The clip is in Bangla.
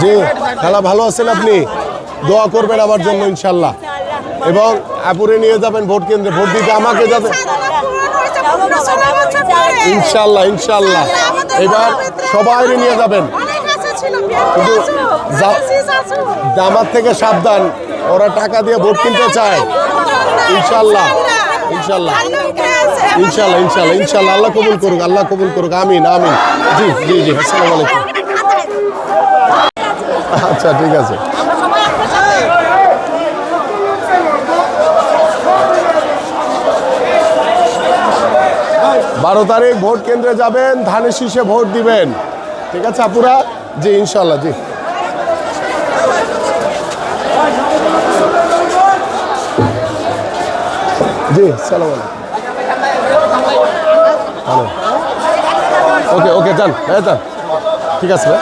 জি খালা ভালো আছেন আপনি? দোয়া করবেন আমার জন্য ইনশাল্লাহ, এবং আপুরে নিয়ে যাবেন ভোট কেন্দ্রে, ভোট দিতে আমাকে যাবেন ইনশাল্লাহ ইনশাল্লাহ। এবার সবাই নিয়ে যাবেন, কিন্তু জামাত থেকে সাবধান, ওরা টাকা দিয়ে ভোট কিনতে চায়। ইনশাল্লাহ ইনশাল্লাহ ইনশাল্লাহ ইনশাল্লাহ ইনশাল্লাহ, আল্লাহ কবুল করুক, আল্লাহ কবুল করুক, আমিন আমিন। জি জি জি, আসসালামু আলাইকুম। আচ্ছা ঠিক আছে। 12 তারিখ ভোট কেন্দ্রে যাবেন, ধানের শীষে ভোট দিবেন, ঠিক আছে আপুরা? জি ইনশাল্লাহ। জি জি, সালাম আলাইকুম। ওকে ওকে, যান হ্যাঁ যান, ঠিক আছে ভাই।